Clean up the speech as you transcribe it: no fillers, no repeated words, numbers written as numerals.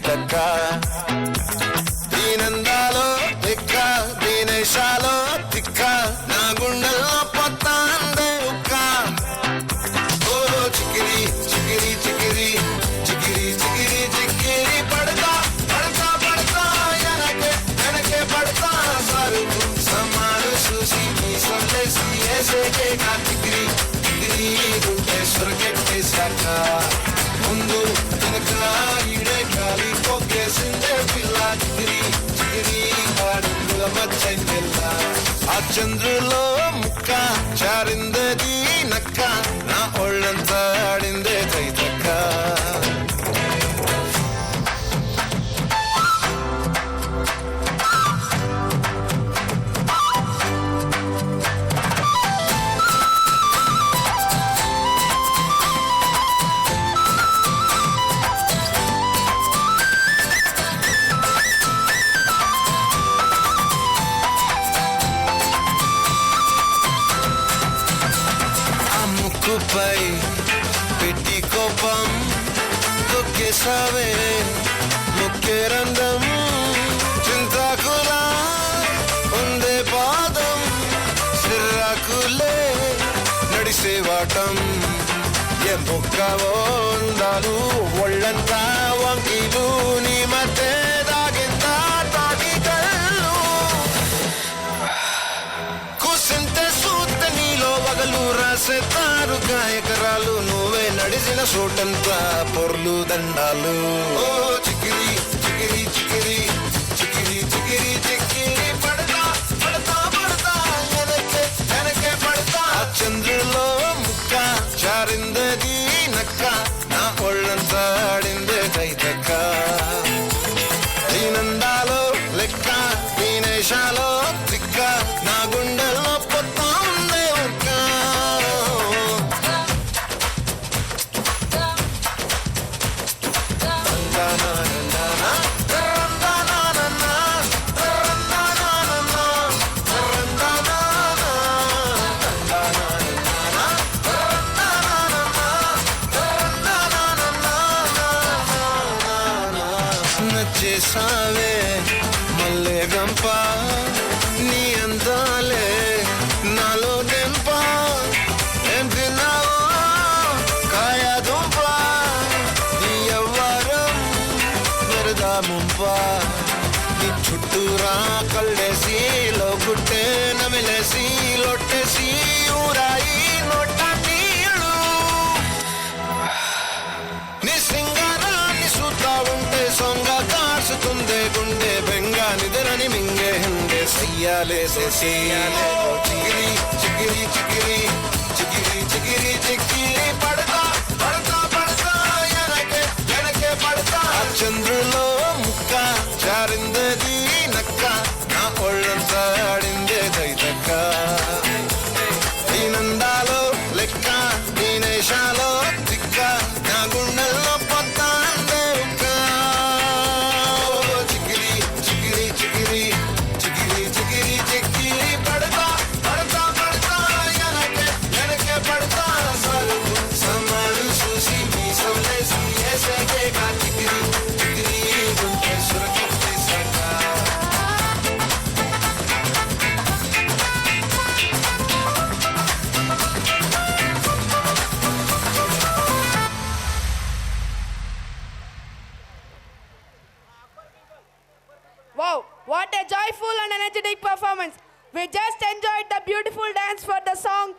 తక్క దీనందాలో తిక్క దీనేశాలో తిక్క నా గుండెల్లో పొత్తాందే ఉక్క ఓ చికిరి చికిరి చికిరి చికిరి చికిరి చికిరి పడతా పడతా పడతా ఎనకే ఎనకే పడతా సరుకు సమాను చూసి మీ సందేశి ఏసేకే కా చికిరి చికిరి గుండె సొరకెట్టేశాక ముందు వెనక ఈడే గాలి పొగ్గేసిందే పిల్ల చికిరి చికిరి ఆడుల మచ్చంజెల్ల ఆ చంద్రులో ముక్క చారిందది నక్క నా ఒళ్ళంతా ఆడిందే తైతక్క ముక్కుపై పెట్టి కోపం తొక్కేసావే ముక్కే రంధ్రం చింతాకులా ఉందే పాదం సిర్రాకులే నడిసే వాటం ఏ మొక్కవో ఉందాలు ఒళ్ళంతా వంకీలు నీ మధ్య దాగిందా తాగి కళ్ళు కూసింతే సూత నీలో వగలు రాసేతారు గాయకరాలు నువ్వే నడిచిన చోటంతా పొర్లు దండాలు ఓ చికిరి చికిరి చికిరి చికిరి చికిరి చికిరి పడతా పడతా పడతా ఎనకే ఎనకే పడతా చంద్రులో ముక్క చారిందది నక్క నా ఒళ్ళంతా ఆడిందే తైతక్క దీనందాలో లెక్క దీనేశాలో తిక్క నా గుండెల్లో పొత్తా ఉందే ఒక్క నచ్చేసావే మల్లె గంప నీ అందాలే నాలో నింప ఏం తిన్నావో కాయా దుంప నీ ఎవ్వరం మెరదా ముంప నీ చుట్టూరా కళ్ళేసి లోగుట్టే నమిలేసి లొట్టేసి ఊరాయి నోట నీళ్ళు నీ సింగారాన్ని చూద్దా ఉంటే సొంగ కాసుతుందే గుండె బెంగ నిద్రని మింగే హండే సయ్యాలేసే సయ్యాలే చిగిరి చిగిరి చిగిరి చిగిరి చిగిరి చిగిరి పడతా పడతా పడతా ఎనకే ఎనకే పడతా చంద్రులో ముక్క చారిందది నక్క నా ఒళ్ళంతా ఆడిందే తైతక్క దీనందాలో లెక్క దీనేశాలో తిక్క నా గుండెల్లో పొత్తాందే ఉక్క చికిరి చికిరి చికిరి చికిరి చికిరి చికిరి పడతా పడతా పడతా ఎనకే ఎనకే పడతా సరుకు సమాను చూసి మీ సందేశి ఏసేకే కా చికిరి చికిరి గుండె సురకెట్టేశాక Wow, what a joyful and energetic performance. We just enjoyed the beautiful dance for the song